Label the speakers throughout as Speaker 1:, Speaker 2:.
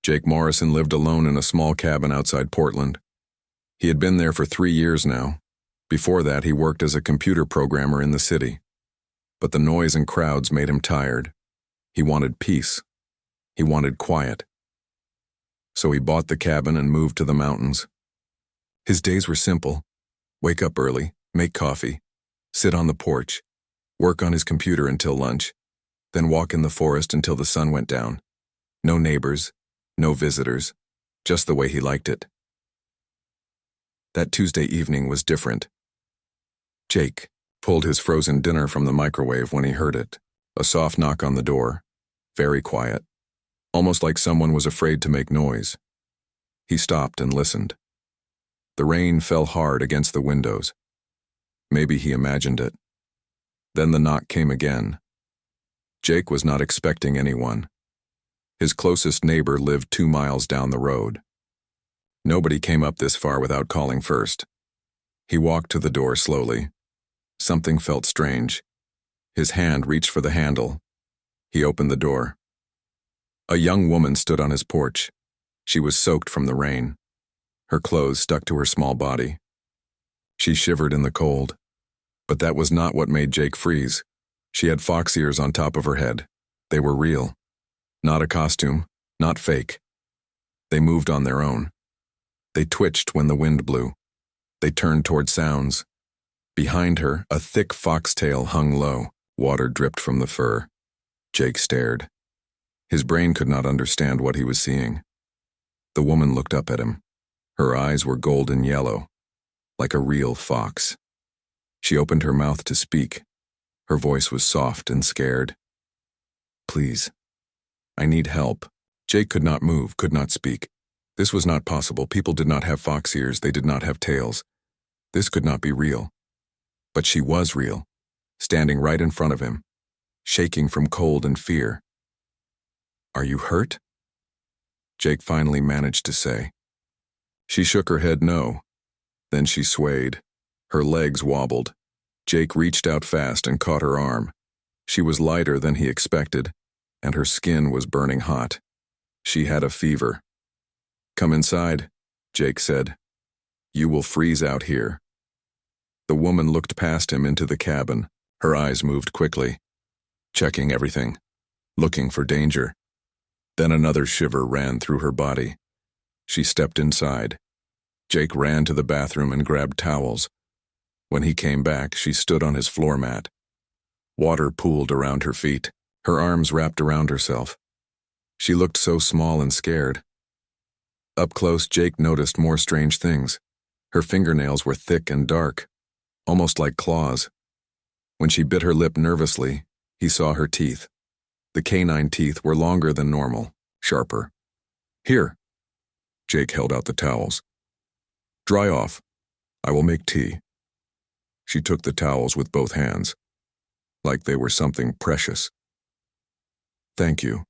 Speaker 1: Jake Morrison lived alone in a small cabin outside Portland. He had been there for 3 years now. Before that, he worked as a computer programmer in the city. But the noise and crowds made him tired. He wanted peace. He wanted quiet. So he bought the cabin and moved to the mountains. His days were simple. Wake up early, make coffee, sit on the porch, work on his computer until lunch, then walk in the forest until the sun went down. No neighbors, no visitors, just the way he liked it. That Tuesday evening was different. Jake pulled his frozen dinner from the microwave when he heard it. A soft knock on the door, very quiet, almost like someone was afraid to make noise. He stopped and listened. The rain fell hard against the windows. Maybe he imagined it. Then the knock came again. Jake was not expecting anyone. His closest neighbor lived 2 miles down the road. Nobody came up this far without calling first. He walked to the door slowly. Something felt strange. His hand reached for the handle. He opened the door. A young woman stood on his porch. She was soaked from the rain. Her clothes stuck to her small body. She shivered in the cold. But that was not what made Jake freeze. She had fox ears on top of her head. They were real. Not a costume, not fake. They moved on their own. They twitched when the wind blew. They turned toward sounds. Behind her, a thick foxtail hung low. Water dripped from the fur. Jake stared. His brain could not understand what he was seeing. The woman looked up at him. Her eyes were golden yellow, like a real fox. She opened her mouth to speak. Her voice was soft and scared. "Please, I need help." Jake could not move, could not speak. This was not possible. People did not have fox ears. They did not have tails. This could not be real. But she was real, standing right in front of him, shaking from cold and fear. "Are you hurt?" Jake finally managed to say. She shook her head no. Then she swayed. Her legs wobbled. Jake reached out fast and caught her arm. She was lighter than he expected, and her skin was burning hot. She had a fever. "Come inside," Jake said. "You will freeze out here." The woman looked past him into the cabin. Her eyes moved quickly, checking everything, looking for danger. Then another shiver ran through her body. She stepped inside. Jake ran to the bathroom and grabbed towels. When he came back, she stood on his floor mat. Water pooled around her feet. Her arms wrapped around herself. She looked so small and scared. Up close, Jake noticed more strange things. Her fingernails were thick and dark, almost like claws. When she bit her lip nervously, he saw her teeth. The canine teeth were longer than normal, sharper. "Here." Jake held out the towels. "Dry off. I will make tea." She took the towels with both hands, like they were something precious. "Thank you,"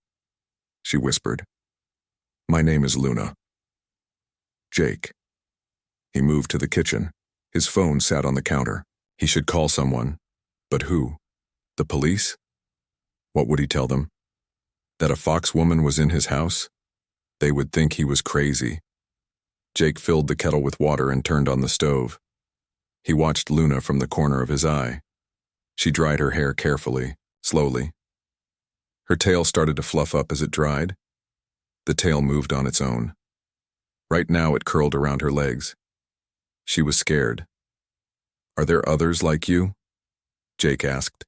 Speaker 1: she whispered. "My name is Luna." Jake. He moved to the kitchen. His phone sat on the counter. He should call someone. But who? The police? What would he tell them? That a fox woman was in his house? They would think he was crazy. Jake filled the kettle with water and turned on the stove. He watched Luna from the corner of his eye. She dried her hair carefully, slowly. Her tail started to fluff up as it dried. The tail moved on its own. Right now it curled around her legs. She was scared. "Are there others like you?" Jake asked.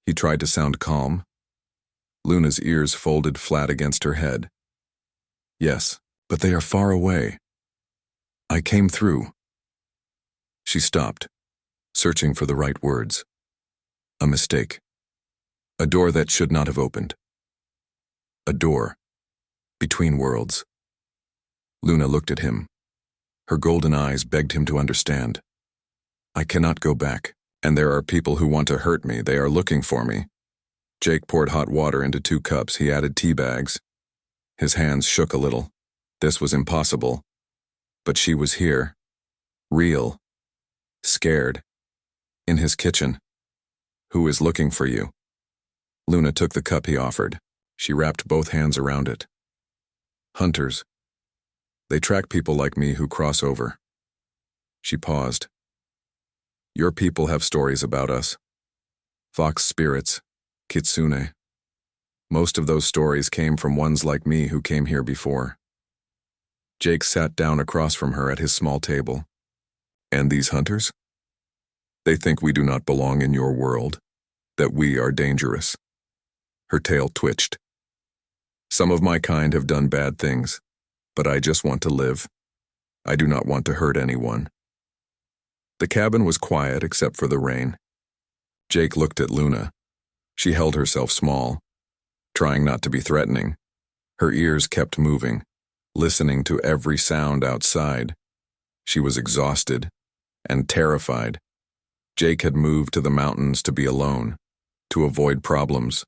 Speaker 1: He tried to sound calm. Luna's ears folded flat against her head. "Yes, but they are far away. I came through." She stopped, searching for the right words. A mistake. A door that should not have opened. A door between worlds. Luna looked at him. Her golden eyes begged him to understand. "I cannot go back, and there are people who want to hurt me. They are looking for me." Jake poured hot water into 2 cups. He added tea bags. His hands shook a little. This was impossible. But she was here. Real. Scared. In his kitchen. "Who is looking for you?" Luna took the cup he offered. She wrapped both hands around it. Hunters. They track people like me who cross over. She paused. Your people have stories about us. Fox spirits, kitsune. Most of those stories came from ones like me who came here before. Jake sat down across from her at his small table. And these hunters? They think we do not belong in your world, that we are dangerous. Her tail twitched. Some of my kind have done bad things, but I just want to live. I do not want to hurt anyone. The cabin was quiet except for the rain. Jake looked at Luna. She held herself small, trying not to be threatening. Her ears kept moving, listening to every sound outside. She was exhausted and terrified. Jake had moved to the mountains to be alone, to avoid problems,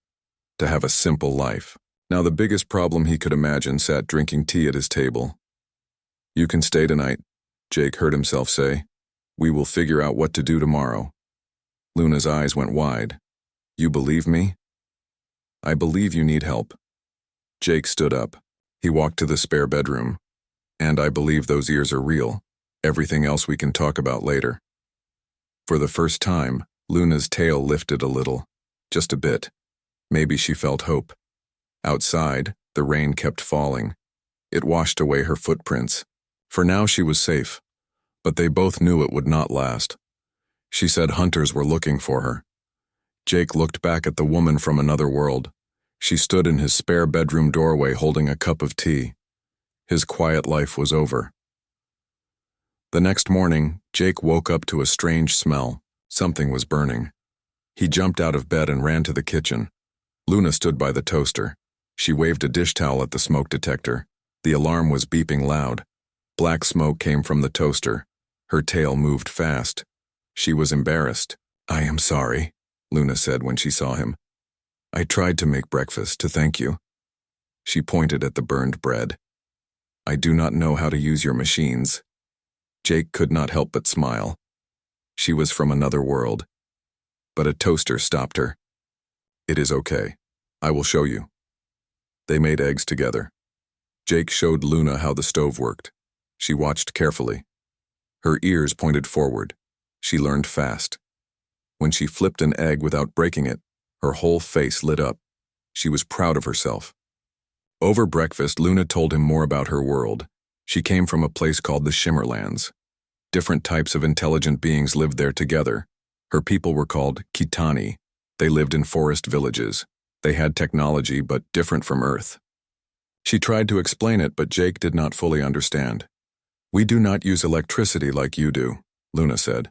Speaker 1: to have a simple life. Now the biggest problem he could imagine sat drinking tea at his table. You can stay tonight, Jake heard himself say. We will figure out what to do tomorrow. Luna's eyes went wide. You believe me? I believe you need help. Jake stood up. He walked to the spare bedroom. And I believe those ears are real. Everything else we can talk about later. For the first time, Luna's tail lifted a little. Just a bit. Maybe she felt hope. Outside, the rain kept falling. It washed away her footprints. For now she was safe. But they both knew it would not last. She said hunters were looking for her. Jake looked back at the woman from another world. She stood in his spare bedroom doorway holding a cup of tea. His quiet life was over. The next morning, Jake woke up to a strange smell. Something was burning. He jumped out of bed and ran to the kitchen. Luna stood by the toaster. She waved a dish towel at the smoke detector. The alarm was beeping loud. Black smoke came from the toaster. Her tail moved fast. She was embarrassed. I am sorry, Luna said when she saw him. I tried to make breakfast to thank you. She pointed at the burned bread. I do not know how to use your machines. Jake could not help but smile. She was from another world. But a toaster stopped her. It is okay. I will show you. They made eggs together. Jake showed Luna how the stove worked. She watched carefully. Her ears pointed forward. She learned fast. When she flipped an egg without breaking it, her whole face lit up. She was proud of herself. Over breakfast, Luna told him more about her world. She came from a place called the Shimmerlands. Different types of intelligent beings lived there together. Her people were called Kitani. They lived in forest villages. They had technology, but different from Earth. She tried to explain it, but Jake did not fully understand. We do not use electricity like you do, Luna said.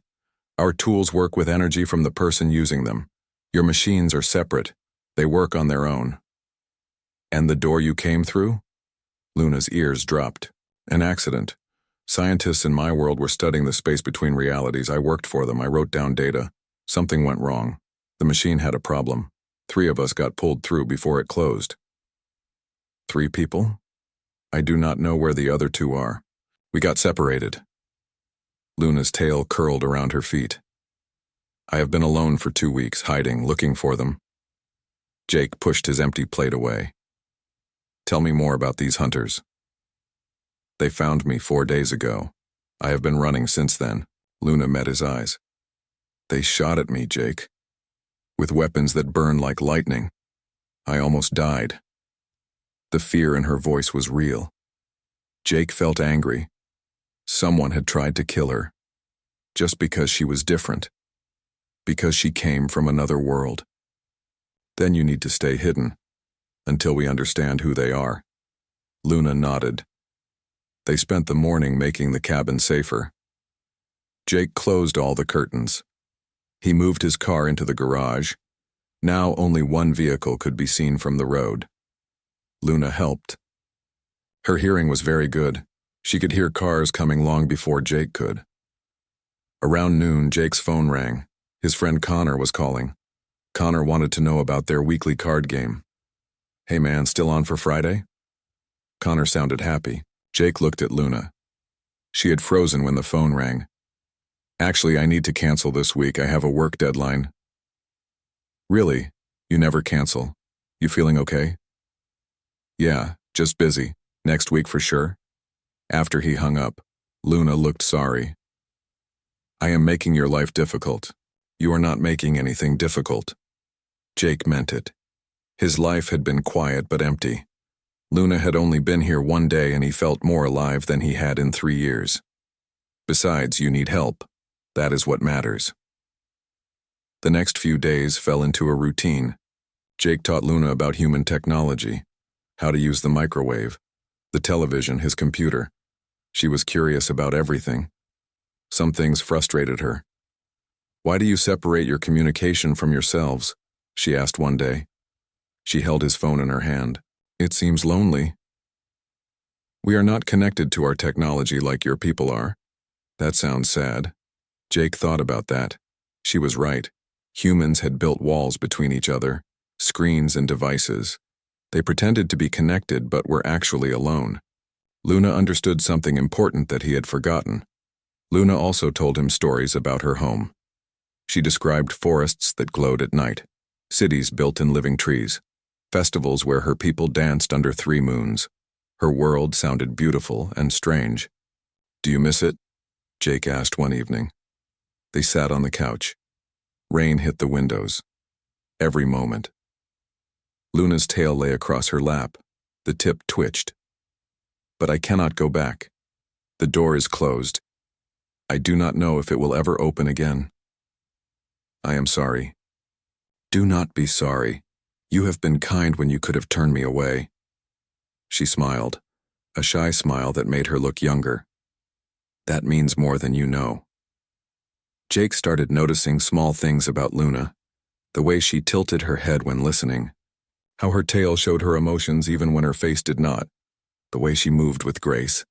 Speaker 1: Our tools work with energy from the person using them. Your machines are separate. They work on their own. And the door you came through? Luna's ears dropped. An accident. Scientists in my world were studying the space between realities. I worked for them. I wrote down data. Something went wrong. The machine had a problem. 3 of us got pulled through before it closed. 3 people? I do not know where the other 2 are. We got separated. Luna's tail curled around her feet. I have been alone for 2 weeks, hiding, looking for them. Jake pushed his empty plate away. Tell me more about these hunters. They found me 4 days ago. I have been running since then. Luna met his eyes. They shot at me, Jake. With weapons that burn like lightning. I almost died. The fear in her voice was real. Jake felt angry. Someone had tried to kill her. Just because she was different. Because she came from another world. Then you need to stay hidden. Until we understand who they are. Luna nodded. They spent the morning making the cabin safer. Jake closed all the curtains. He moved his car into the garage. Now only one vehicle could be seen from the road. Luna helped. Her hearing was very good. She could hear cars coming long before Jake could. Around noon, Jake's phone rang. His friend Connor was calling. Connor wanted to know about their weekly card game. Hey man, still on for Friday? Connor sounded happy. Jake looked at Luna. She had frozen when the phone rang. Actually, I need to cancel this week. I have a work deadline. Really? You never cancel? You feeling okay? Yeah, just busy. Next week for sure? After he hung up, Luna looked sorry. I am making your life difficult. You are not making anything difficult. Jake meant it. His life had been quiet but empty. Luna had only been here one day and he felt more alive than he had in 3 years. Besides, you need help. That is what matters. The next few days fell into a routine. Jake taught Luna about human technology, how to use the microwave, the television, his computer. She was curious about everything. Some things frustrated her. Why do you separate your communication from yourselves? She asked one day. She held his phone in her hand. It seems lonely. We are not connected to our technology like your people are. That sounds sad. Jake thought about that. She was right. Humans had built walls between each other, screens and devices. They pretended to be connected but were actually alone. Luna understood something important that he had forgotten. Luna also told him stories about her home. She described forests that glowed at night, cities built in living trees, festivals where her people danced under 3 moons. Her world sounded beautiful and strange. Do you miss it? Jake asked one evening. They sat on the couch. Rain hit the windows. Every moment. Luna's tail lay across her lap. The tip twitched. But I cannot go back. The door is closed. I do not know if it will ever open again. I am sorry. Do not be sorry. You have been kind when you could have turned me away. She smiled, a shy smile that made her look younger. That means more than you know. Jake started noticing small things about Luna, the way she tilted her head when listening, how her tail showed her emotions even when her face did not, the way she moved with grace.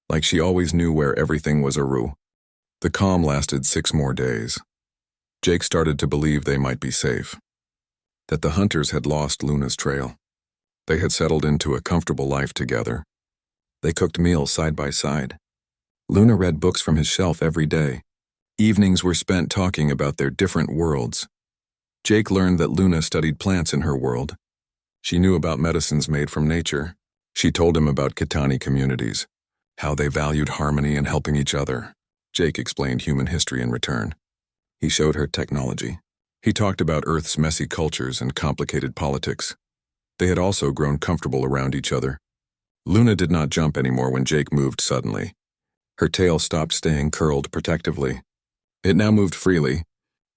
Speaker 1: Like she always knew where everything was awry. The calm lasted 6 more days. Jake started to believe they might be safe, that the hunters had lost Luna's trail. They had settled into a comfortable life together. They cooked meals side by side. Luna read books from his shelf every day. Evenings were spent talking about their different worlds. Jake learned that Luna studied plants in her world. She knew about medicines made from nature. She told him about Kitani communities, how they valued harmony and helping each other. Jake explained human history in return. He showed her technology. He talked about Earth's messy cultures and complicated politics. They had also grown comfortable around each other. Luna did not jump anymore when Jake moved suddenly. Her tail stopped staying curled protectively. It now moved freely,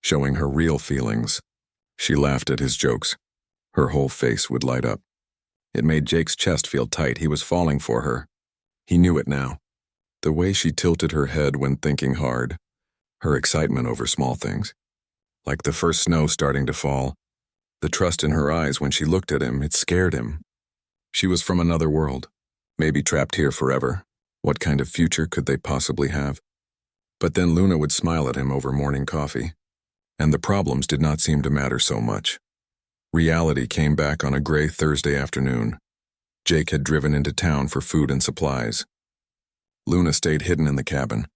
Speaker 1: showing her real feelings. She laughed at his jokes. Her whole face would light up. It made Jake's chest feel tight. He was falling for her. He knew it now. The way she tilted her head when thinking hard. Her excitement over small things. Like the first snow starting to fall. The trust in her eyes when she looked at him, it scared him. She was from another world. Maybe trapped here forever. What kind of future could they possibly have? But then Luna would smile at him over morning coffee. And the problems did not seem to matter so much. Reality came back on a gray Thursday afternoon. Jake had driven into town for food and supplies. Luna stayed hidden in the cabin.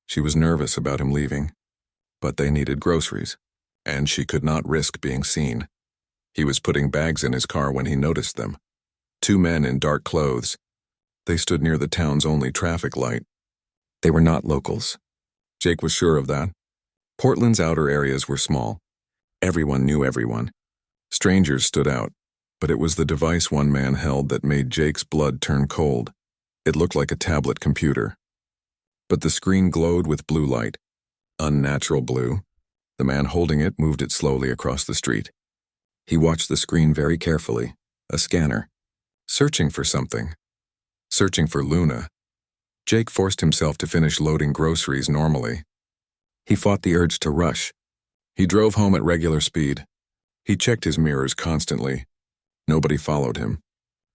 Speaker 1: She was nervous about him leaving. But they needed groceries, and she could not risk being seen. He was putting bags in his car when he noticed them. 2 men in dark clothes. They stood near the town's only traffic light. They were not locals. Jake was sure of that. Portland's outer areas were small. Everyone knew everyone. Strangers stood out, but it was the device one man held that made Jake's blood turn cold. It looked like a tablet computer. But the screen glowed with blue light. Unnatural blue. The man holding it moved it slowly across the street. He watched the screen very carefully. A scanner. Searching for something. Searching for Luna. Jake forced himself to finish loading groceries normally. He fought the urge to rush. He drove home at regular speed. He checked his mirrors constantly. Nobody followed him.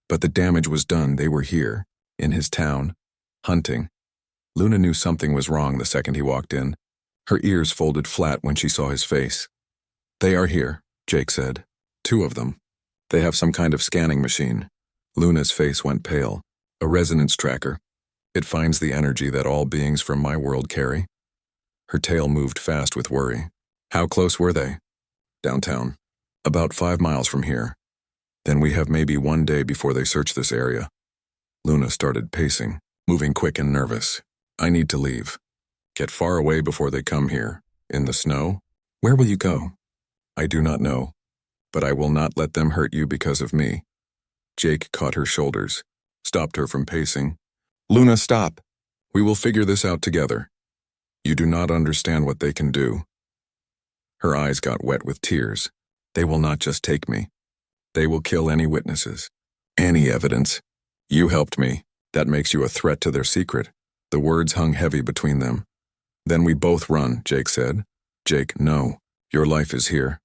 Speaker 1: But the damage was done. They were here, in his town, hunting. Luna knew something was wrong the second he walked in. Her ears folded flat when she saw his face. They are here, Jake said. 2 of them. They have some kind of scanning machine. Luna's face went pale. A resonance tracker. It finds the energy that all beings from my world carry. Her tail moved fast with worry. How close were they? Downtown. About 5 miles from here. Then we have maybe 1 day before they search this area. Luna started pacing, moving quick and nervous. I need to leave. Get far away before they come here. In the snow? Where will you go? I do not know, but I will not let them hurt you because of me. Jake caught her shoulders, stopped her from pacing. Luna, stop. We will figure this out together. You do not understand what they can do. Her eyes got wet with tears. They will not just take me. They will kill any witnesses, any evidence. You helped me. That makes you a threat to their secret. The words hung heavy between them. Then we both run, Jake said. Jake, no. Your life is here.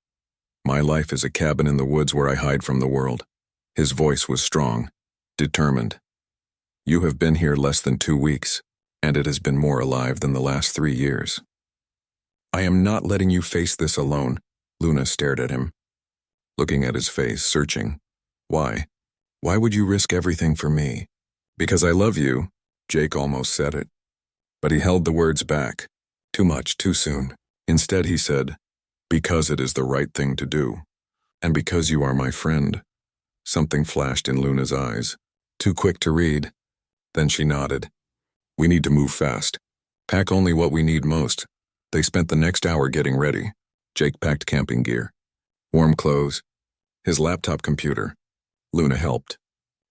Speaker 1: My life is a cabin in the woods where I hide from the world. His voice was strong, determined. You have been here less than 2 weeks, and it has been more alive than the last 3 years. I am not letting you face this alone. Luna stared at him, looking at his face, searching. Why? Why would you risk everything for me? Because I love you, Jake almost said it. But he held the words back. Too much, too soon. Instead he said, because it is the right thing to do. And because you are my friend. Something flashed in Luna's eyes. Too quick to read. Then she nodded. We need to move fast. Pack only what we need most. They spent the next hour getting ready. Jake packed camping gear, warm clothes, his laptop computer. Luna helped.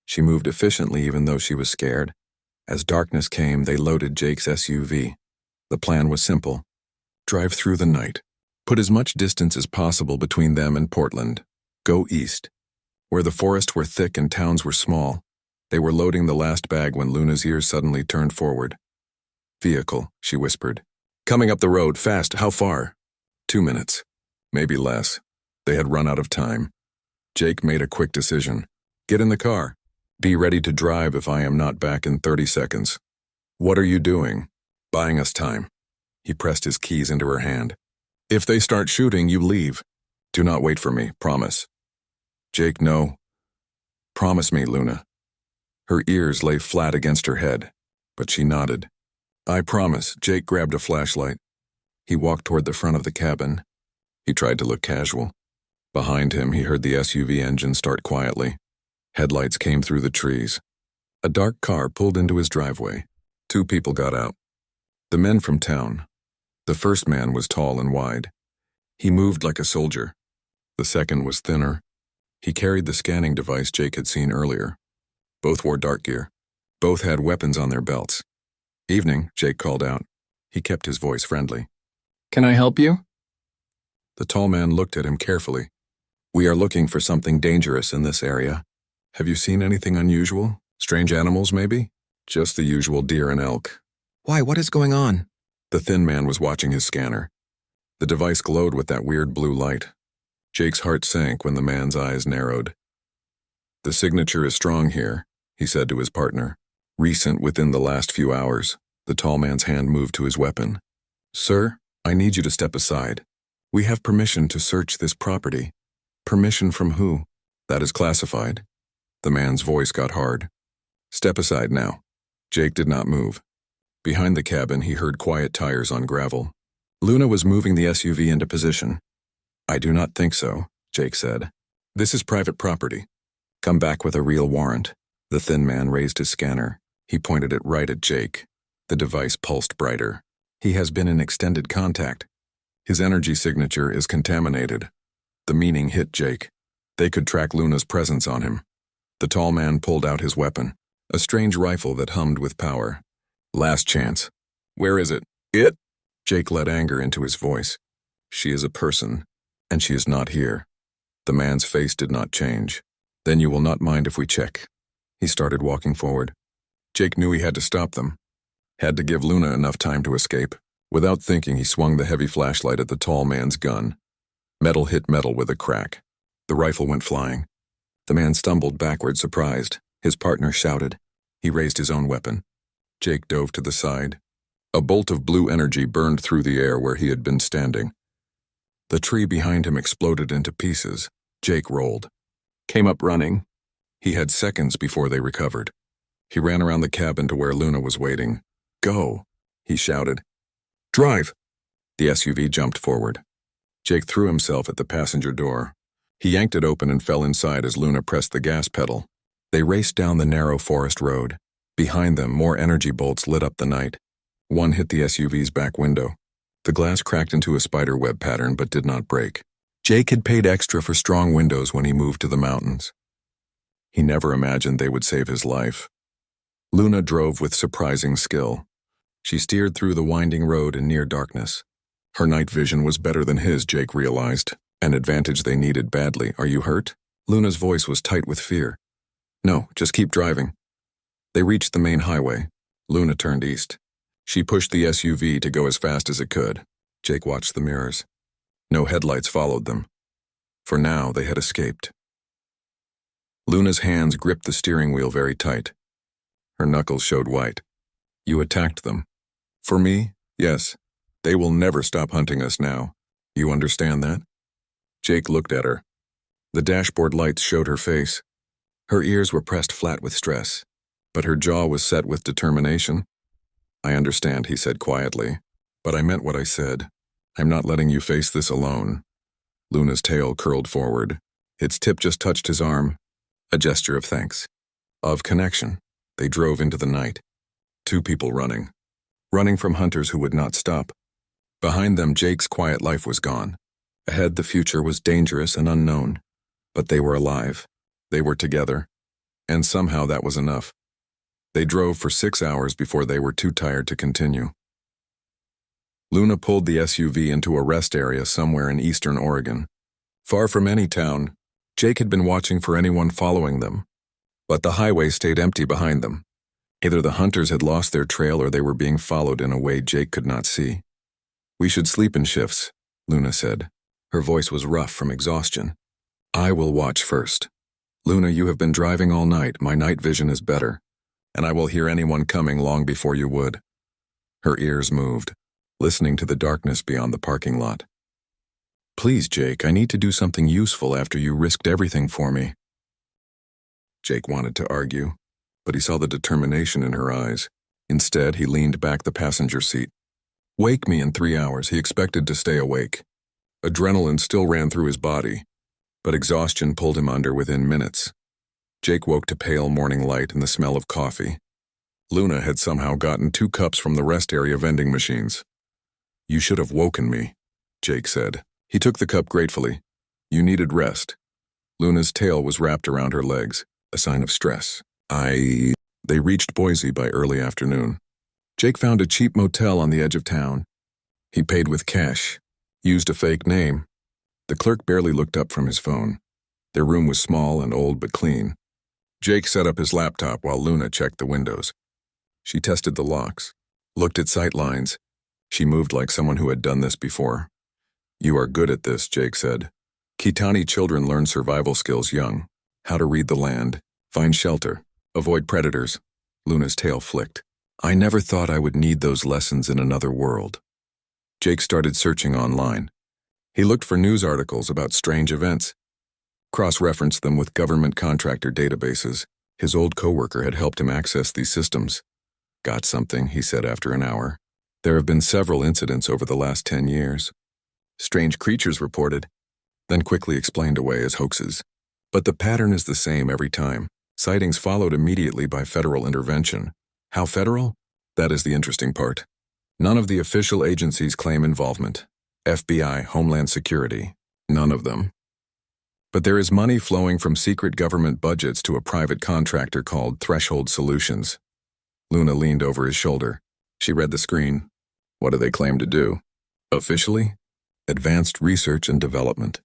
Speaker 1: She moved efficiently even though she was scared. As darkness came, they loaded Jake's SUV. The plan was simple. Drive through the night. Put as much distance as possible between them and Portland. Go east. Where the forests were thick and towns were small. They were loading the last bag when Luna's ears suddenly turned forward. Vehicle, she whispered. Coming up the road, fast, how far? 2 minutes. Maybe less. They had run out of time. Jake made a quick decision. Get in the car. Be ready to drive if I am not back in 30 seconds. What are you doing? Buying us time. He pressed his keys into her hand. If they start shooting, you leave. Do not wait for me, promise. Jake, no. Promise me, Luna. Her ears lay flat against her head, but she nodded. I promise. Jake grabbed a flashlight. He walked toward the front of the cabin. He tried to look casual. Behind him, he heard the SUV engine start quietly. Headlights came through the trees. A dark car pulled into his driveway. 2 people got out. The men from town. The first man was tall and wide. He moved like a soldier. The second was thinner. He carried the scanning device Jake had seen earlier. Both wore dark gear. Both had weapons on their belts. Evening, Jake called out. He kept his voice friendly. Can I help you? The tall man looked at him carefully. We are looking for something dangerous in this area. Have you seen anything unusual? Strange animals, maybe? Just the usual deer and elk. Why, what is going on? The thin man was watching his scanner. The device glowed with that weird blue light. Jake's heart sank when the man's eyes narrowed. The signature is strong here, he said to his partner. Recent within the last few hours. The tall man's hand moved to his weapon. Sir, I need you to step aside. We have permission to search this property. Permission from who? That is classified. The man's voice got hard. Step aside now. Jake did not move. Behind the cabin, he heard quiet tires on gravel. Luna was moving the SUV into position. I do not think so, Jake said. This is private property. Come back with a real warrant. The thin man raised his scanner. He pointed it right at Jake. The device pulsed brighter. He has been in extended contact. His energy signature is contaminated. The meaning hit Jake. They could track Luna's presence on him. The tall man pulled out his weapon, a strange rifle that hummed with power. Last chance. Where is it? It? Jake let anger into his voice. She is a person, and she is not here. The man's face did not change. Then you will not mind if we check. He started walking forward. Jake knew he had to stop them. Had to give Luna enough time to escape. Without thinking, he swung the heavy flashlight at the tall man's gun. Metal hit metal with a crack. The rifle went flying. The man stumbled backward, surprised. His partner shouted. He raised his own weapon. Jake dove to the side. A bolt of blue energy burned through the air where he had been standing. The tree behind him exploded into pieces. Jake rolled. Came up running. He had seconds before they recovered. He ran around the cabin to where Luna was waiting. Go, he shouted. Drive! The SUV jumped forward. Jake threw himself at the passenger door. He yanked it open and fell inside as Luna pressed the gas pedal. They raced down the narrow forest road. Behind them, more energy bolts lit up the night. One hit the SUV's back window. The glass cracked into a spider web pattern but did not break. Jake had paid extra for strong windows when he moved to the mountains. He never imagined they would save his life. Luna drove with surprising skill. She steered through the winding road in near darkness. Her night vision was better than his, Jake realized, an advantage they needed badly. "Are you hurt?" Luna's voice was tight with fear. "No, just keep driving." They reached the main highway. Luna turned east. She pushed the SUV to go as fast as it could. Jake watched the mirrors. No headlights followed them. For now, they had escaped. Luna's hands gripped the steering wheel very tight. Her knuckles showed white. "You attacked them." "For me? Yes. They will never stop hunting us now. You understand that?" Jake looked at her. The dashboard lights showed her face. Her ears were pressed flat with stress, but her jaw was set with determination. "I understand," he said quietly, "but I meant what I said. I'm not letting you face this alone." Luna's tail curled forward. Its tip just touched his arm, a gesture of thanks, of connection. They drove into the night. Two people running from hunters who would not stop. Behind them, Jake's quiet life was gone. Ahead, the future was dangerous and unknown. But they were alive. They were together. And somehow that was enough. They drove for 6 hours before they were too tired to continue. Luna pulled the SUV into a rest area somewhere in eastern Oregon. Far from any town, Jake had been watching for anyone following them. But the highway stayed empty behind them. Either the hunters had lost their trail or they were being followed in a way Jake could not see. "We should sleep in shifts," Luna said. Her voice was rough from exhaustion. "I will watch first. Luna, you have been driving all night. My night vision is better, and I will hear anyone coming long before you would." Her ears moved, listening to the darkness beyond the parking lot. "Please, Jake, I need to do something useful after you risked everything for me." Jake wanted to argue, but he saw the determination in her eyes. Instead, he leaned back the passenger seat. "Wake me in 3 hours." He expected to stay awake. Adrenaline still ran through his body, but exhaustion pulled him under within minutes. Jake woke to pale morning light and the smell of coffee. Luna had somehow gotten 2 cups from the rest area vending machines. "You should have woken me," Jake said. He took the cup gratefully. "You needed rest." Luna's tail was wrapped around her legs, a sign of stress. They reached Boise by early afternoon. Jake found a cheap motel on the edge of town. He paid with cash, used a fake name. The clerk barely looked up from his phone. Their room was small and old but clean. Jake set up his laptop while Luna checked the windows. She tested the locks, looked at sight lines. She moved like someone who had done this before. "You are good at this," Jake said. Kitani children learn survival skills young. How to read the land, find shelter, avoid predators. Luna's tail flicked. "I never thought I would need those lessons in another world." Jake started searching online. He looked for news articles about strange events, cross-referenced them with government contractor databases. His old coworker had helped him access these systems. "Got something," he said after an hour. "There have been several incidents over the last 10 years. Strange creatures reported, then quickly explained away as hoaxes. But the pattern is the same every time. Sightings followed immediately by federal intervention. How federal? That is the interesting part. None of the official agencies claim involvement. FBI, Homeland Security, none of them. But there is money flowing from secret government budgets to a private contractor called Threshold Solutions." Luna leaned over his shoulder. She read the screen. "What do they claim to do?" "Officially? Advanced research and development.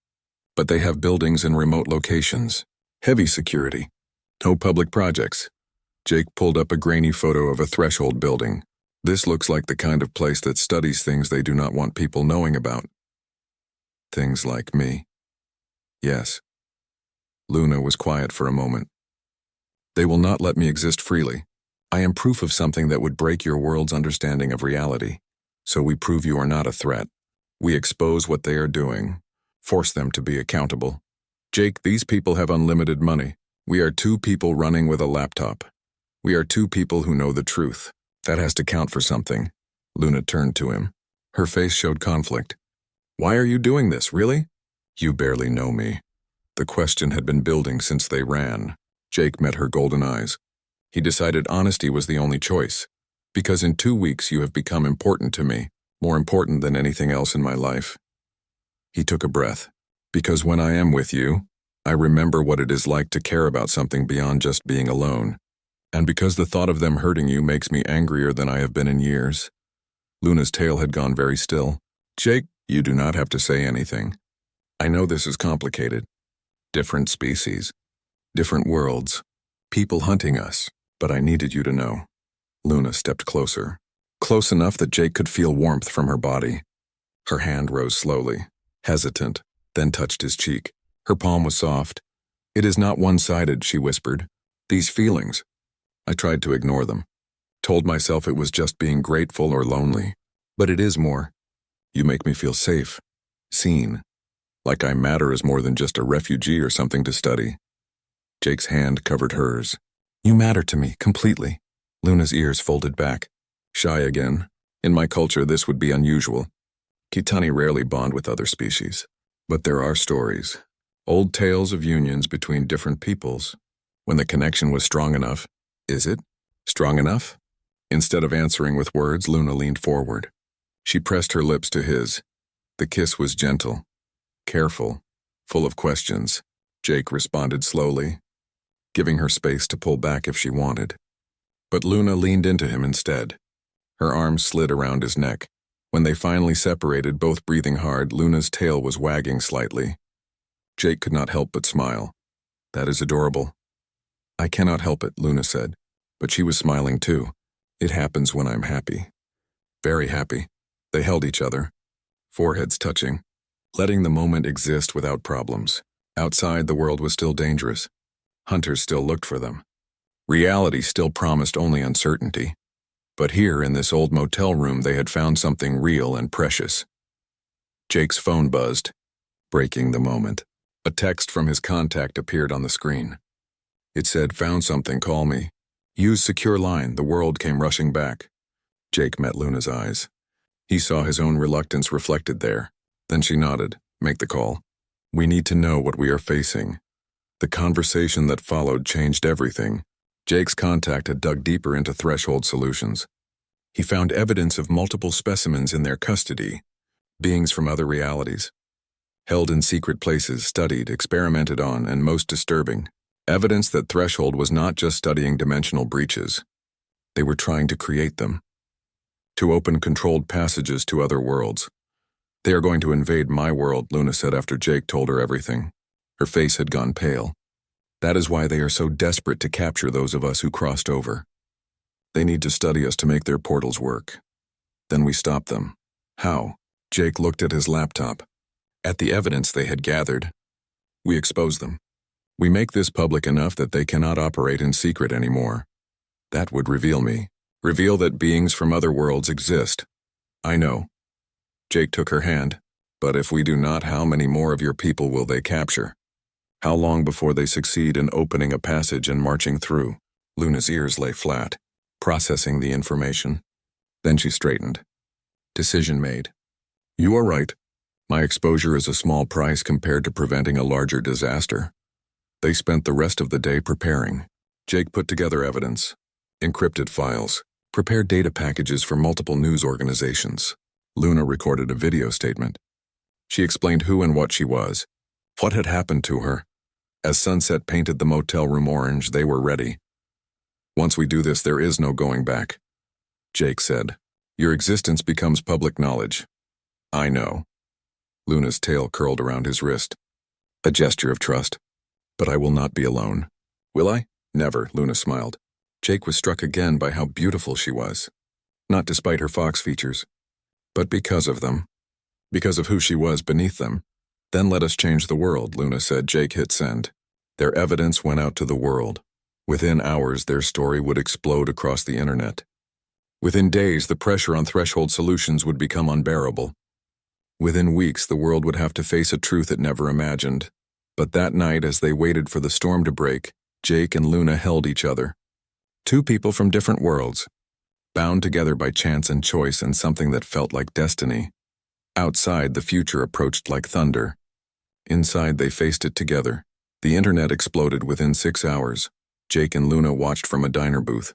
Speaker 1: But they have buildings in remote locations. Heavy security. No public projects." Jake pulled up a grainy photo of a Threshold building. "This looks like the kind of place that studies things they do not want people knowing about." "Things like me." "Yes." Luna was quiet for a moment. "They will not let me exist freely. I am proof of something that would break your world's understanding of reality. So we prove you are not a threat. We expose what they are doing, force them to be accountable. Jake, these people have unlimited money. We are 2 people running with a laptop. We are 2 people who know the truth. That has to count for something." Luna turned to him. Her face showed conflict. "Why are you doing this, really?" "You barely know me." The question had been building since they ran. Jake met her golden eyes. He decided honesty was the only choice. Because in 2 weeks you have become important to me, more important than anything else in my life. He took a breath. Because when I am with you, I remember what it is like to care about something beyond just being alone. And because the thought of them hurting you makes me angrier than I have been in years. Luna's tail had gone very still. Jake, you do not have to say anything. I know this is complicated. Different species. Different worlds. People hunting us. But I needed you to know. Luna stepped closer. Close enough that Jake could feel warmth from her body. Her hand rose slowly, hesitant, then touched his cheek. Her palm was soft. It is not one-sided, she whispered. These feelings. I tried to ignore them. Told myself it was just being grateful or lonely. But it is more. You make me feel safe. Seen. Like I matter as more than just a refugee or something to study. Jake's hand covered hers. You matter to me, completely. Luna's ears folded back. Shy again. In my culture, this would be unusual. Kitani rarely bond with other species. But there are stories. Old tales of unions between different peoples. When the connection was strong enough. Is it? Strong enough? Instead of answering with words, Luna leaned forward. She pressed her lips to his. The kiss was gentle. Careful. Full of questions. Jake responded slowly, giving her space to pull back if she wanted. But Luna leaned into him instead. Her arms slid around his neck. When they finally separated, both breathing hard, Luna's tail was wagging slightly. Jake could not help but smile. That is adorable. I cannot help it, Luna said. But she was smiling too. It happens when I'm happy. Very happy. They held each other, foreheads touching, letting the moment exist without problems. Outside, the world was still dangerous. Hunters still looked for them. Reality still promised only uncertainty. But here, in this old motel room, they had found something real and precious. Jake's phone buzzed, breaking the moment. A text from his contact appeared on the screen. It said, "Found something, call me. Use secure line." The world came rushing back. Jake met Luna's eyes. He saw his own reluctance reflected there. Then she nodded. Make the call. We need to know what we are facing. The conversation that followed changed everything. Jake's contact had dug deeper into Threshold Solutions. He found evidence of multiple specimens in their custody, beings from other realities. Held in secret places, studied, experimented on, and most disturbing, evidence that Threshold was not just studying dimensional breaches. They were trying to create them. To open controlled passages to other worlds. They are going to invade my world, Luna said after Jake told her everything. Her face had gone pale. That is why they are so desperate to capture those of us who crossed over. They need to study us to make their portals work. Then we stop them. How? Jake looked at his laptop. At the evidence they had gathered. We expose them. We make this public enough that they cannot operate in secret anymore. That would reveal me. Reveal that beings from other worlds exist. I know. Jake took her hand. But if we do not, how many more of your people will they capture? How long before they succeed in opening a passage and marching through? Luna's ears lay flat, processing the information. Then she straightened. Decision made. You are right. My exposure is a small price compared to preventing a larger disaster. They spent the rest of the day preparing. Jake put together evidence, encrypted files, prepared data packages for multiple news organizations. Luna recorded a video statement. She explained who and what she was, what had happened to her. As sunset painted the motel room orange, they were ready. Once we do this, there is no going back. Jake said, your existence becomes public knowledge. I know. Luna's tail curled around his wrist. A gesture of trust. But I will not be alone. Will I? Never, Luna smiled. Jake was struck again by how beautiful she was. Not despite her fox features, but because of them. Because of who she was beneath them. Then let us change the world, Luna said. Jake hit send. Their evidence went out to the world. Within hours, their story would explode across the internet. Within days, the pressure on Threshold Solutions would become unbearable. Within weeks, the world would have to face a truth it never imagined. But that night, as they waited for the storm to break, Jake and Luna held each other. Two people from different worlds, bound together by chance and choice and something that felt like destiny. Outside, the future approached like thunder. Inside, they faced it together. The internet exploded within 6 hours. Jake and Luna watched from a diner booth.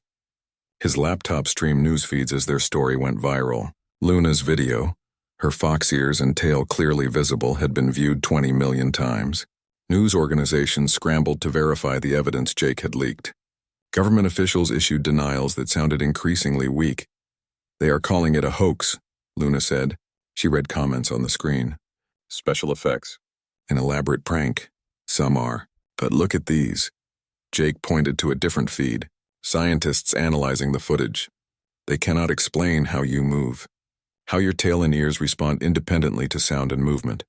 Speaker 1: His laptop streamed news feeds as their story went viral. Luna's video, her fox ears and tail clearly visible, had been viewed 20 million times. News organizations scrambled to verify the evidence Jake had leaked. Government officials issued denials that sounded increasingly weak. "They are calling it a hoax," Luna said. She read comments on the screen. "Special effects. An elaborate prank. Some are. But look at these." Jake pointed to a different feed. "Scientists analyzing the footage. They cannot explain how you move. How your tail and ears respond independently to sound and movement."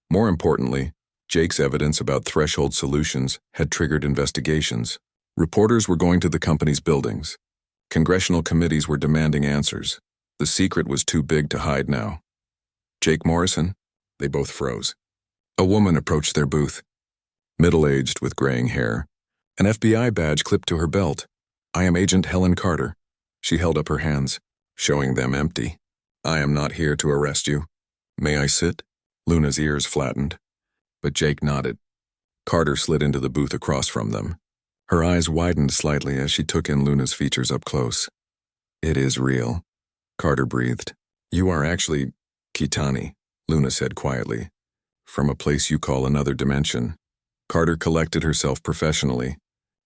Speaker 1: More importantly, Jake's evidence about threshold solutions had triggered investigations. Reporters were going to the company's buildings. Congressional committees were demanding answers. The secret was too big to hide now. "Jake Morrison?" They both froze. A woman approached their booth. Middle-aged with graying hair, an FBI badge clipped to her belt. "I am Agent Helen Carter." She held up her hands, showing them empty. "I am not here to arrest you. May I sit?" Luna's ears flattened, but Jake nodded. Carter slid into the booth across from them. Her eyes widened slightly as she took in Luna's features up close. "It is real," Carter breathed. "You are actually Kitani," Luna said quietly. "From a place you call another dimension." Carter collected herself professionally.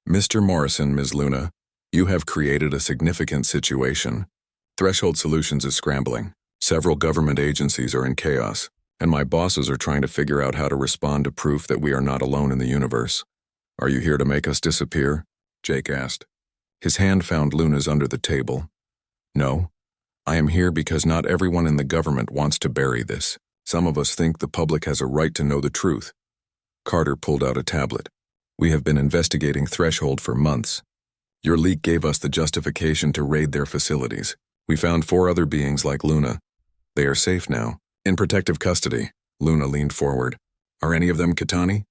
Speaker 1: "Mr. Morrison, Ms. Luna, you have created a significant situation. Threshold Solutions is scrambling. Several government agencies are in chaos, and my bosses are trying to figure out how to respond to proof that we are not alone in the universe. Are you here to make us disappear?" Jake asked. His hand found Luna's under the table. "No. I am here because not everyone in the government wants to bury this. Some of us think the public has a right to know the truth." Carter pulled out a tablet. "We have been investigating Threshold for months. Your leak gave us the justification to raid their facilities. We found 4 other beings like Luna. They are safe now, in protective custody." Luna leaned forward. "Are any of them Kitani?"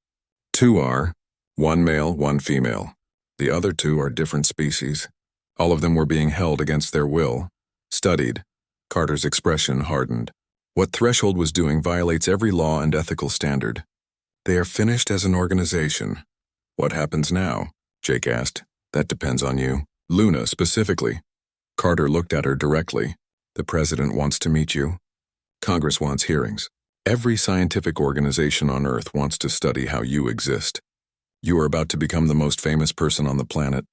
Speaker 1: "2 are. 1 male, 1 female. The other 2 are different species. All of them were being held against their will. Studied." Carter's expression hardened. "What Threshold was doing violates every law and ethical standard. They are finished as an organization." "What happens now?" Jake asked. "That depends on you." "Luna, specifically." Carter looked at her directly. "The president wants to meet you. Congress wants hearings. Every scientific organization on Earth wants to study how you exist. You are about to become the most famous person on the planet."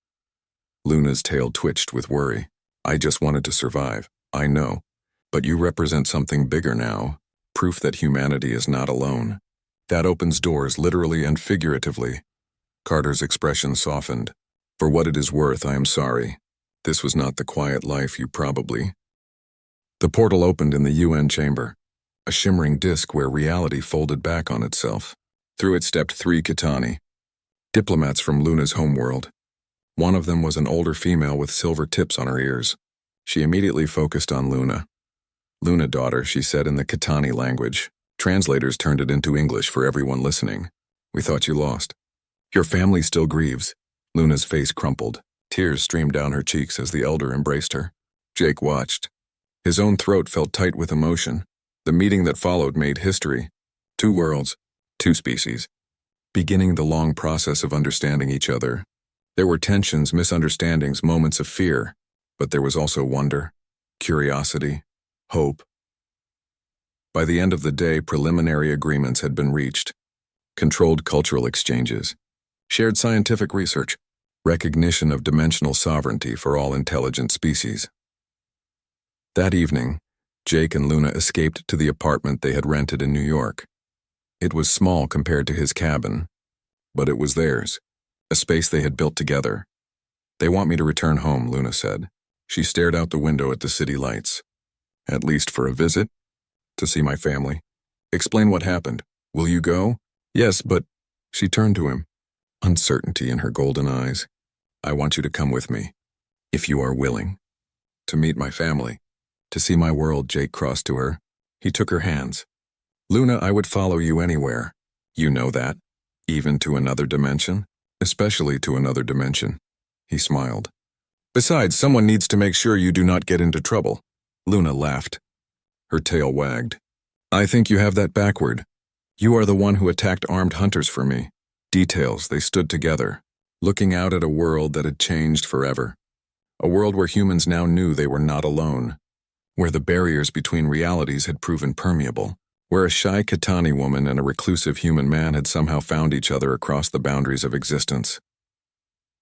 Speaker 1: Luna's tail twitched with worry. "I just wanted to survive. I know. But you represent something bigger now. Proof that humanity is not alone. That opens doors literally and figuratively." Carter's expression softened. "For what it is worth, I am sorry. This was not the quiet life you probably..." The portal opened in the UN chamber, a shimmering disk where reality folded back on itself. Through it stepped 3 Kitani, diplomats from Luna's homeworld. One of them was an older female with silver tips on her ears. She immediately focused on Luna. "Luna, daughter," she said in the Kitani language. Translators turned it into English for everyone listening. "We thought you lost." "Your family still grieves." Luna's face crumpled. Tears streamed down her cheeks as the elder embraced her. Jake watched. His own throat felt tight with emotion. The meeting that followed made history. 2 worlds, 2 species, beginning the long process of understanding each other. There were tensions, misunderstandings, moments of fear, but there was also wonder, curiosity, hope. By the end of the day, preliminary agreements had been reached. Controlled cultural exchanges, shared scientific research, recognition of dimensional sovereignty for all intelligent species. That evening, Jake and Luna escaped to the apartment they had rented in New York. It was small compared to his cabin, but it was theirs, a space they had built together. "They want me to return home," Luna said. She stared out the window at the city lights. "At least for a visit? To see my family? Explain what happened. Will you go?" "Yes, but..." She turned to him, uncertainty in her golden eyes. "I want you to come with me, if you are willing. To meet my family. To see my world." Jake crossed to her. He took her hands. "Luna, I would follow you anywhere. You know that. Even to another dimension. Especially to another dimension." He smiled. "Besides, someone needs to make sure you do not get into trouble." Luna laughed. Her tail wagged. "I think you have that backward. You are the one who attacked armed hunters for me." Details, they stood together. looking out at a world that had changed forever. A world where humans now knew they were not alone, where the barriers between realities had proven permeable, where a shy Kitani woman and a reclusive human man had somehow found each other across the boundaries of existence.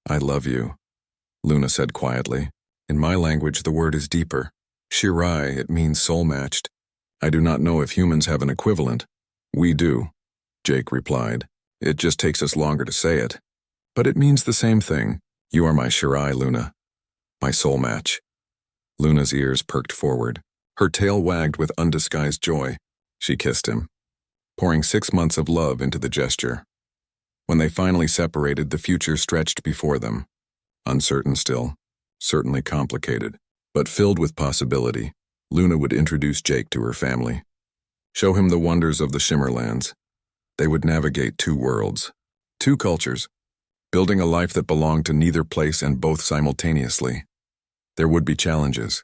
Speaker 1: "I love you," Luna said quietly. "In my language, the word is deeper. Shirai, it means soul-matched. I do not know if humans have an equivalent." "We do," Jake replied. "It just takes us longer to say it. But it means the same thing. You are my Shirai, Luna. My soul match." Luna's ears perked forward. Her tail wagged with undisguised joy. She kissed him, pouring 6 months of love into the gesture. When they finally separated, the future stretched before them. Uncertain still, certainly complicated, but filled with possibility. Luna would introduce Jake to her family, show him the wonders of the Shimmerlands. They would navigate 2 worlds, 2 cultures, building a life that belonged to neither place and both simultaneously. There would be challenges.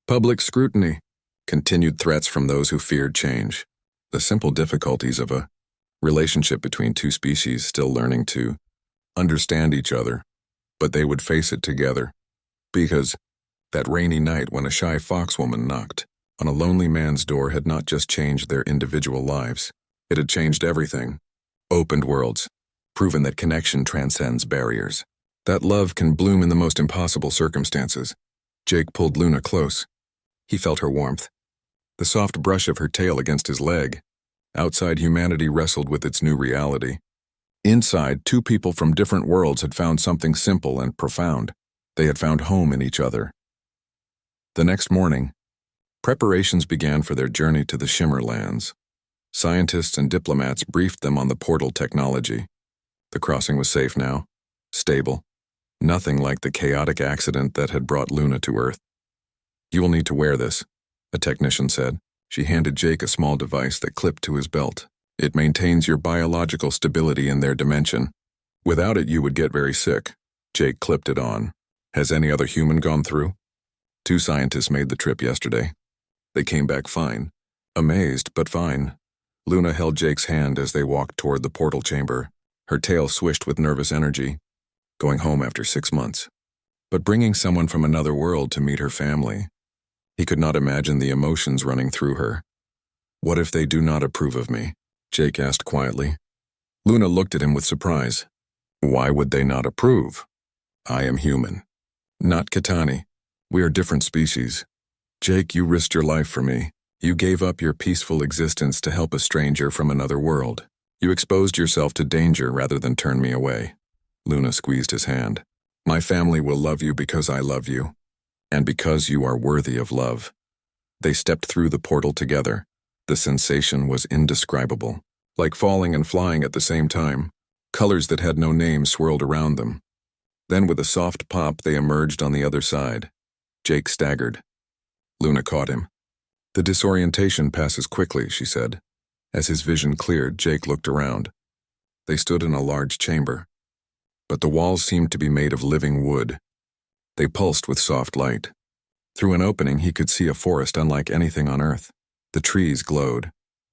Speaker 1: Public scrutiny, continued threats from those who feared change, the simple difficulties of a relationship between 2 species still learning to understand each other, but they would face it together. Because that rainy night when a shy foxwoman knocked on a lonely man's door had not just changed their individual lives, it had changed everything. Opened worlds, proven that connection transcends barriers, that love can bloom in the most impossible circumstances. Jake pulled Luna close. He felt her warmth, the soft brush of her tail against his leg. Outside, humanity wrestled with its new reality. Inside, 2 people from different worlds had found something simple and profound. They had found home in each other. The next morning, preparations began for their journey to the Shimmerlands. Scientists and diplomats briefed them on the portal technology. The crossing was safe now, stable, nothing like the chaotic accident that had brought Luna to Earth. "You will need to wear this," a technician said. She handed Jake a small device that clipped to his belt. "It maintains your biological stability in their dimension. Without it, you would get very sick." Jake clipped it on. "Has any other human gone through?" 2 scientists made the trip yesterday. They came back fine. Amazed, but fine. Luna held Jake's hand as they walked toward the portal chamber. Her tail swished with nervous energy. Going home after 6 months. But bringing someone from another world to meet her family. He could not imagine the emotions running through her. "What if they do not approve of me?" Jake asked quietly. Luna looked at him with surprise. "Why would they not approve? I am human, not Kitani. We are different species. Jake, you risked your life for me. You gave up your peaceful existence to help a stranger from another world. You exposed yourself to danger rather than turn me away." Luna squeezed his hand. "My family will love you because I love you, and because you are worthy of love." They stepped through the portal together. The sensation was indescribable, like falling and flying at the same time. Colors that had no name swirled around them. Then with a soft pop, they emerged on the other side. Jake staggered. Luna caught him. "The disorientation passes quickly," she said. As his vision cleared, Jake looked around. They stood in a large chamber, but the walls seemed to be made of living wood. They pulsed with soft light. Through an opening, he could see a forest unlike anything on Earth. The trees glowed.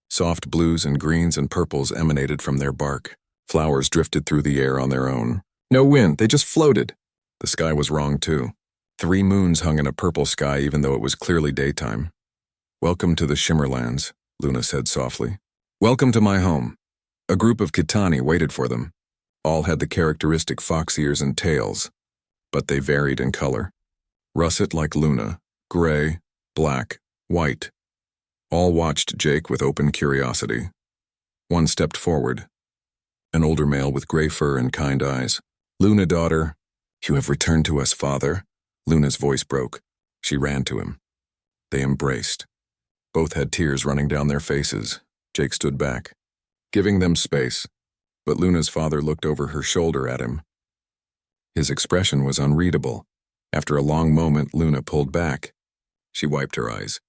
Speaker 1: Soft blues and greens and purples emanated from their bark. Flowers drifted through the air on their own. No wind, they just floated. The sky was wrong, too. 3 moons hung in a purple sky even though it was clearly daytime. "Welcome to the Shimmerlands," Luna said softly. "Welcome to my home." A group of Kitani waited for them. All had the characteristic fox ears and tails, but they varied in color. Russet like Luna, gray, black, white. All watched Jake with open curiosity. One stepped forward, an older male with gray fur and kind eyes. "Luna, daughter, you have returned to us, father." Luna's voice broke. She ran to him. They embraced. Both had tears running down their faces. Jake stood back, giving them space, but Luna's father looked over her shoulder at him. His expression was unreadable. After a long moment, Luna pulled back. She wiped her eyes.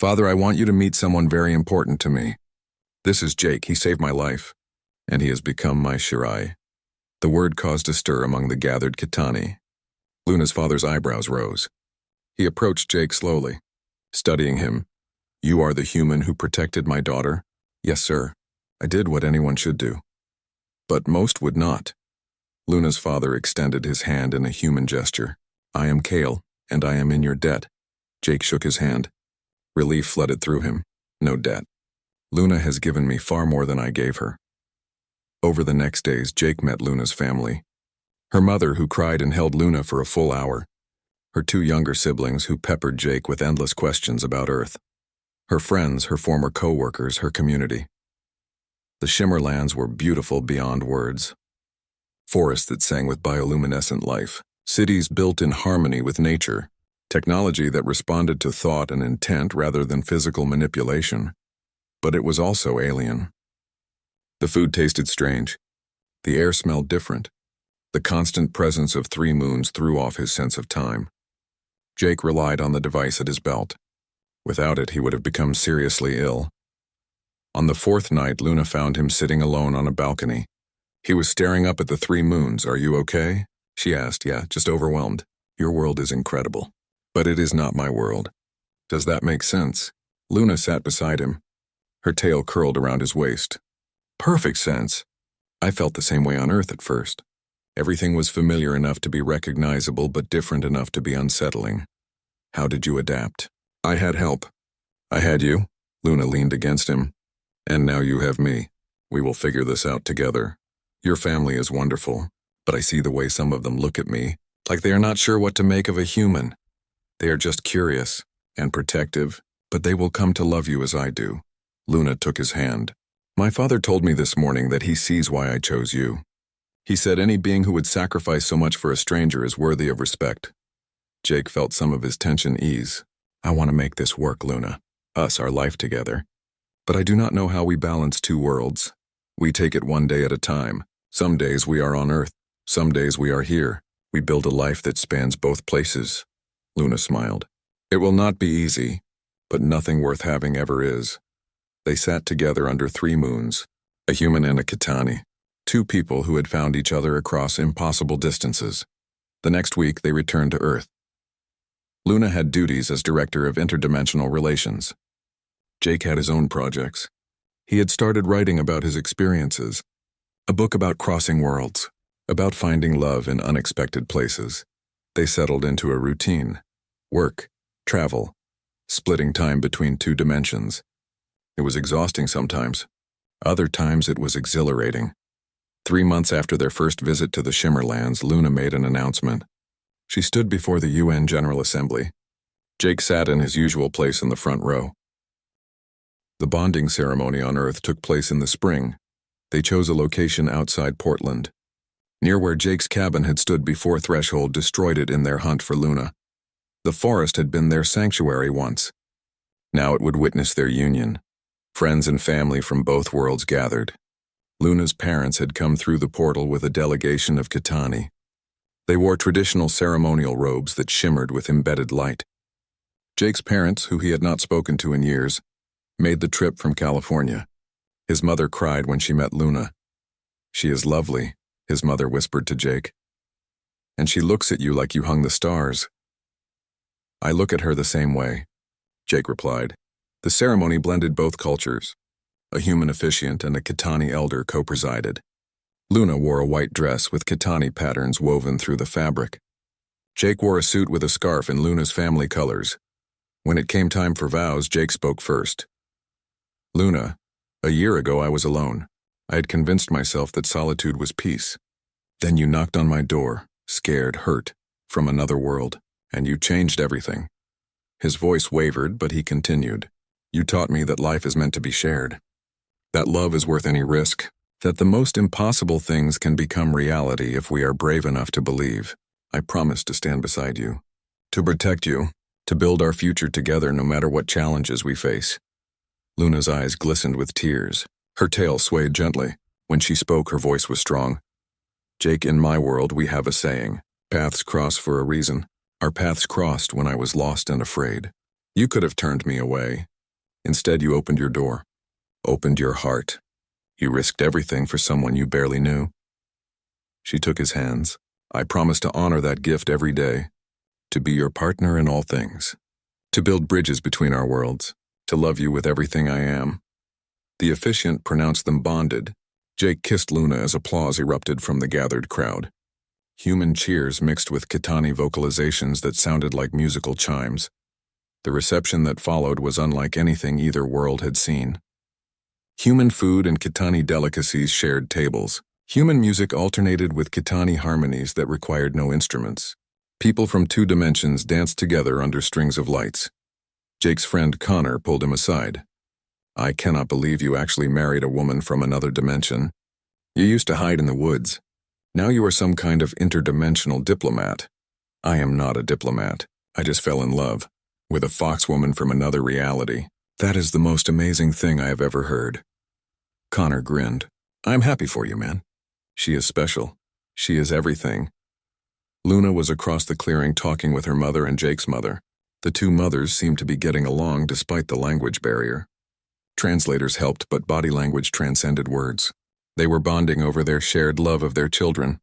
Speaker 1: "Father, I want you to meet someone very important to me. This is Jake. He saved my life, and he has become my Shirai." The word caused a stir among the gathered Kitani. Luna's father's eyebrows rose. He approached Jake slowly, studying him. "You are the human who protected my daughter?" "Yes, sir. I did what anyone should do. But most would not." Luna's father extended his hand in a human gesture. "I am Kale, and I am in your debt." Jake shook his hand. Relief flooded through him. No debt. Luna has given me far more than I gave her. Over the next days, Jake met Luna's family. Her mother, who cried and held Luna for a full hour. Her two younger siblings, who peppered Jake with endless questions about Earth. Her friends, her former co-workers, her community. The Shimmerlands were beautiful beyond words. Forests that sang with bioluminescent life. Cities built in harmony with nature. Technology that responded to thought and intent rather than physical manipulation. But it was also alien. The food tasted strange. The air smelled different. The constant presence of 3 moons threw off his sense of time. Jake relied on the device at his belt. Without it, he would have become seriously ill. On the 4th night, Luna found him sitting alone on a balcony. He was staring up at the 3 moons. "Are you okay?" she asked. "Yeah, just overwhelmed. Your world is incredible. But it is not my world." "Does that make sense?" Luna sat beside him. Her tail curled around his waist. "Perfect sense. I felt the same way on Earth at first. Everything was familiar enough to be recognizable, but different enough to be unsettling. How did you adapt?" "I had help." "I had you." Luna leaned against him. "And now you have me. We will figure this out together. Your family is wonderful, but I see the way some of them look at me, like they are not sure what to make of a human. They are just curious and protective, but they will come to love you as I do." Luna took his hand. "My father told me this morning that he sees why I chose you. He said any being who would sacrifice so much for a stranger is worthy of respect." Jake felt some of his tension ease. "I want to make this work, Luna. Us, our life together. But I do not know how we balance 2 worlds. We take it one day at a time. Some days we are on Earth. Some days we are here. We build a life that spans both places." Luna smiled. "It will not be easy, but nothing worth having ever is." They sat together under 3 moons, a human and a Kitani, 2 people who had found each other across impossible distances. The next week they returned to Earth. Luna had duties as Director of Interdimensional Relations. Jake had his own projects. He had started writing about his experiences, a book about crossing worlds, about finding love in unexpected places. They settled into a routine: work, travel, splitting time between 2 dimensions. It was exhausting sometimes. Other times it was exhilarating. 3 months after their first visit to the Shimmerlands, Luna made an announcement. She stood before the UN General Assembly. Jake sat in his usual place in the front row. The bonding ceremony on Earth took place in the spring. They chose a location outside Portland. Near where Jake's cabin had stood before Threshold destroyed it in their hunt for Luna. The forest had been their sanctuary once. Now it would witness their union. Friends and family from both worlds gathered. Luna's parents had come through the portal with a delegation of Kitani. They wore traditional ceremonial robes that shimmered with embedded light. Jake's parents, who he had not spoken to in years, made the trip from California. His mother cried when she met Luna. "She is lovely," his mother whispered to Jake. "And she looks at you like you hung the stars." "I look at her the same way," Jake replied. The ceremony blended both cultures. A human officiant and a Kitani elder co-presided. Luna wore a white dress with Kitani patterns woven through the fabric. Jake wore a suit with a scarf in Luna's family colors. When it came time for vows, Jake spoke first. "Luna, a year ago I was alone. I had convinced myself that solitude was peace. Then you knocked on my door, scared, hurt, from another world, and you changed everything." His voice wavered, but he continued. "You taught me that life is meant to be shared, that love is worth any risk, that the most impossible things can become reality if we are brave enough to believe. I promise to stand beside you, to protect you, to build our future together no matter what challenges we face." Luna's eyes glistened with tears. Her tail swayed gently. When she spoke, her voice was strong. "Jake, in my world we have a saying, paths cross for a reason. Our paths crossed when I was lost and afraid. You could have turned me away. Instead, you opened your door, opened your heart. You risked everything for someone you barely knew." She took his hands. "I promise to honor that gift every day, to be your partner in all things, to build bridges between our worlds, to love you with everything I am." The officiant pronounced them bonded. Jake kissed Luna as applause erupted from the gathered crowd. Human cheers mixed with Kitani vocalizations that sounded like musical chimes. The reception that followed was unlike anything either world had seen. Human food and Kitani delicacies shared tables. Human music alternated with Kitani harmonies that required no instruments. People from two dimensions danced together under strings of lights. Jake's friend Connor pulled him aside. "I cannot believe you actually married a woman from another dimension. You used to hide in the woods. Now you are some kind of interdimensional diplomat." "I am not a diplomat. I just fell in love with a foxwoman from another reality. That is the most amazing thing I have ever heard." Connor grinned. "I'm happy for you, man. She is special. She is everything." Luna was across the clearing talking with her mother and Jake's mother. The two mothers seemed to be getting along despite the language barrier. Translators helped, but body language transcended words. They were bonding over their shared love of their children.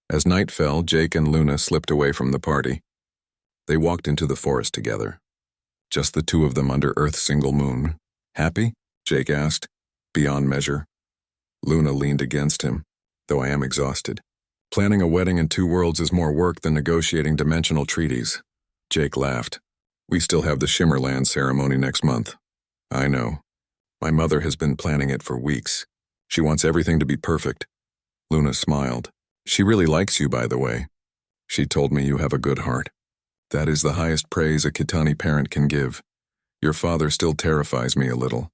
Speaker 1: As night fell, Jake and Luna slipped away from the party. They walked into the forest together. Just the two of them under Earth's single moon. "Happy?" Jake asked, beyond measure. Luna leaned against him. "Though I am exhausted. Planning a wedding in two worlds is more work than negotiating dimensional treaties." Jake laughed. "We still have the Shimmerland ceremony next month." "I know. My mother has been planning it for weeks. She wants everything to be perfect." Luna smiled. "She really likes you, by the way. She told me you have a good heart. That is the highest praise a Kitani parent can give. Your father still terrifies me a little.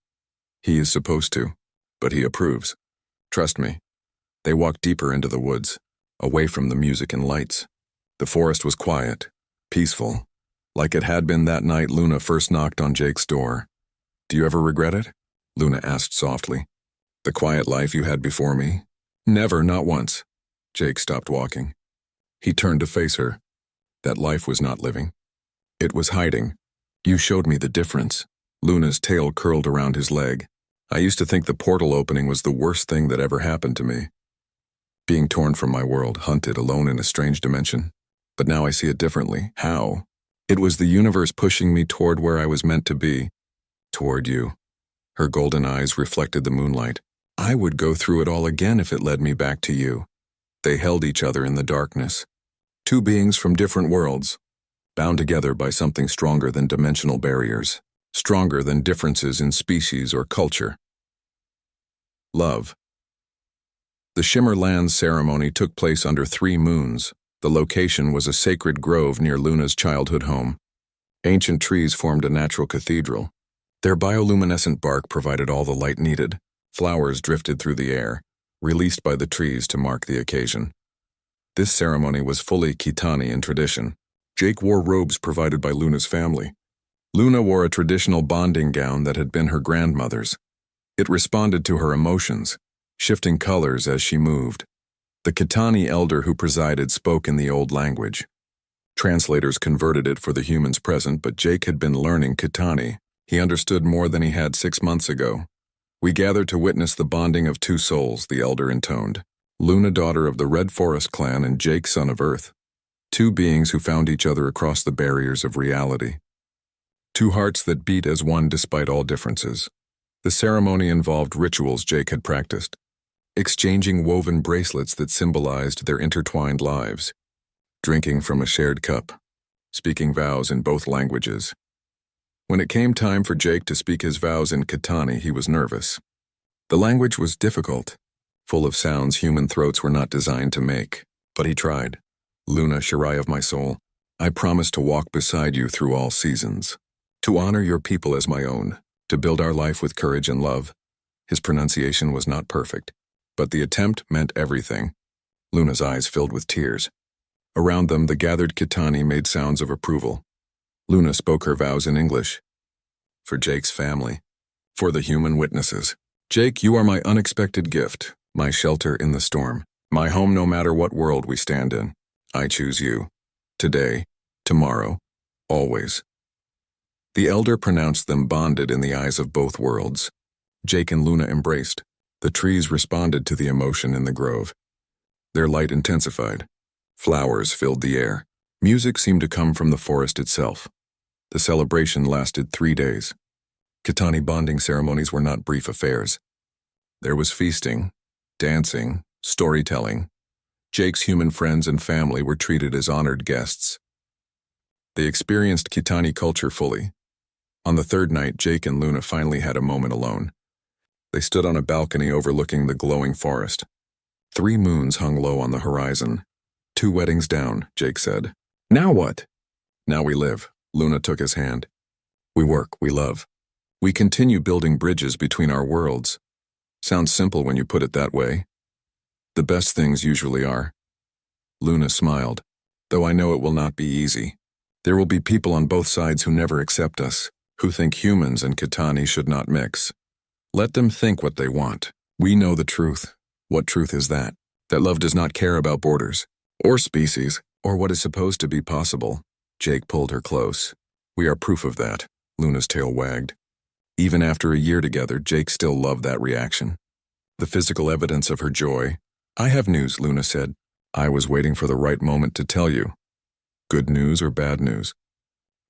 Speaker 1: He is supposed to, but he approves. Trust me." They walked deeper into the woods, away from the music and lights. The forest was quiet, peaceful, like it had been that night Luna first knocked on Jake's door. "Do you ever regret it?" Luna asked softly. "The quiet life you had before me?" "Never, not once." Jake stopped walking. He turned to face her. That life was not living. It was hiding. "You showed me the difference." Luna's tail curled around his leg. "I used to think the portal opening was the worst thing that ever happened to me. Being torn from my world, hunted alone in a strange dimension. But now I see it differently." "How?" "It was the universe pushing me toward where I was meant to be. Toward you." Her golden eyes reflected the moonlight. "I would go through it all again if it led me back to you." They held each other in the darkness. Two beings from different worlds, bound together by something stronger than dimensional barriers, stronger than differences in species or culture. Love. The Shimmerland ceremony took place under 3 moons. The location was a sacred grove near Luna's childhood home. Ancient trees formed a natural cathedral. Their bioluminescent bark provided all the light needed. Flowers drifted through the air, released by the trees to mark the occasion. This ceremony was fully Kitani in tradition. Jake wore robes provided by Luna's family. Luna wore a traditional bonding gown that had been her grandmother's. It responded to her emotions, shifting colors as she moved. The Kitani elder who presided spoke in the old language. Translators converted it for the humans present, but Jake had been learning Kitani. He understood more than he had 6 months ago. "We gathered to witness the bonding of 2 souls," the elder intoned. Luna, daughter of the Red Forest clan, and Jake, son of Earth. 2 beings who found each other across the barriers of reality. 2 hearts that beat as one despite all differences. The ceremony involved rituals Jake had practiced, exchanging woven bracelets that symbolized their intertwined lives, drinking from a shared cup, speaking vows in both languages. When it came time for Jake to speak his vows in Kitani, he was nervous. The language was difficult, full of sounds human throats were not designed to make, but he tried. "Luna, Shirai of my soul, I promise to walk beside you through all seasons, to honor your people as my own, to build our life with courage and love." His pronunciation was not perfect, but the attempt meant everything. Luna's eyes filled with tears. Around them, the gathered Kitani made sounds of approval. Luna spoke her vows in English. "For Jake's family, for the human witnesses. Jake, you are my unexpected gift, my shelter in the storm, my home no matter what world we stand in. I choose you. Today, tomorrow, always." The elder pronounced them bonded in the eyes of both worlds. Jake and Luna embraced. The trees responded to the emotion in the grove. Their light intensified. Flowers filled the air. Music seemed to come from the forest itself. The celebration lasted 3 days. Kitani bonding ceremonies were not brief affairs. There was feasting, dancing, storytelling. Jake's human friends and family were treated as honored guests. They experienced Kitani culture fully. On the third night, Jake and Luna finally had a moment alone. They stood on a balcony overlooking the glowing forest. 3 moons hung low on the horizon. 2 weddings down, Jake said. Now what? Now we live, Luna took his hand. We work, we love. We continue building bridges between our worlds. Sounds simple when you put it that way. The best things usually are. Luna smiled. Though I know it will not be easy. There will be people on both sides who never accept us, who think humans and Kitani should not mix. Let them think what they want. We know the truth. What truth is that? That love does not care about borders, or species, or what is supposed to be possible. Jake pulled her close. We are proof of that, Luna's tail wagged. Even after a year together, Jake still loved that reaction. The physical evidence of her joy. I have news, Luna said. I was waiting for the right moment to tell you. Good news or bad news?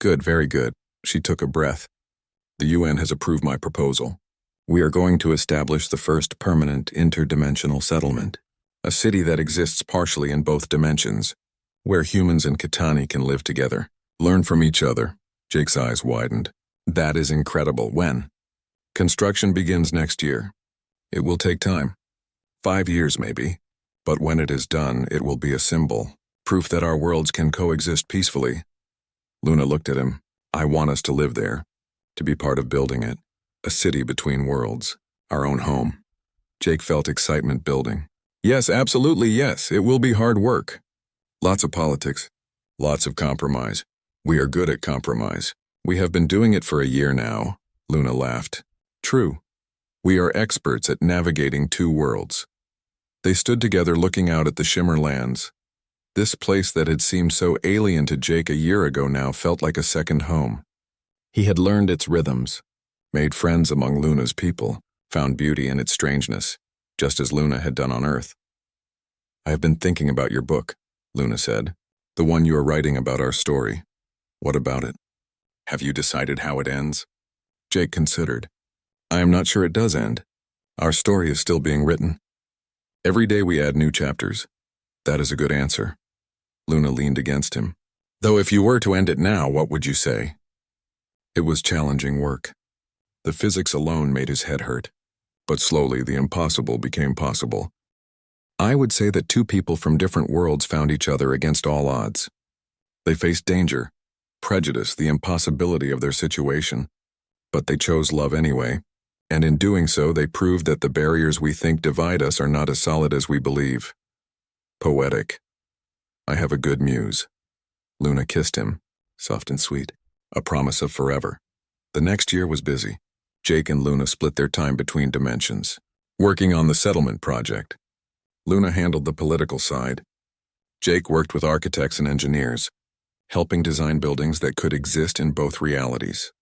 Speaker 1: Good, very good. She took a breath. The UN has approved my proposal. We are going to establish the first permanent interdimensional settlement, a city that exists partially in both dimensions, where humans and Kitani can live together, learn from each other. Jake's eyes widened. That is incredible. When? Construction begins next year. It will take time. 5 years maybe. But when it is done, it will be a symbol, proof that our worlds can coexist peacefully. Luna looked at him. I want us to live there, to be part of building it. A city between worlds, our own home. Jake felt excitement building. Yes, absolutely yes, it will be hard work. Lots of politics, lots of compromise. We are good at compromise. We have been doing it for a year now, Luna laughed. True. We are experts at navigating 2 worlds. They stood together looking out at the Shimmer lands. This place that had seemed so alien to Jake a year ago now felt like a second home. He had learned its rhythms, made friends among Luna's people, found beauty in its strangeness, just as Luna had done on Earth. I have been thinking about your book, Luna said, the one you are writing about our story. What about it? Have you decided how it ends? Jake considered. I am not sure it does end. Our story is still being written. Every day we add new chapters. That is a good answer. Luna leaned against him. Though if you were to end it now, what would you say? It was challenging work. The physics alone made his head hurt. But slowly the impossible became possible. I would say that 2 people from different worlds found each other against all odds. They faced danger, prejudice, the impossibility of their situation. But they chose love anyway. And in doing so, they proved that the barriers we think divide us are not as solid as we believe. Poetic. I have a good muse. Luna kissed him, soft and sweet. A promise of forever. The next year was busy. Jake and Luna split their time between dimensions, working on the settlement project. Luna handled the political side. Jake worked with architects and engineers, helping design buildings that could exist in both realities.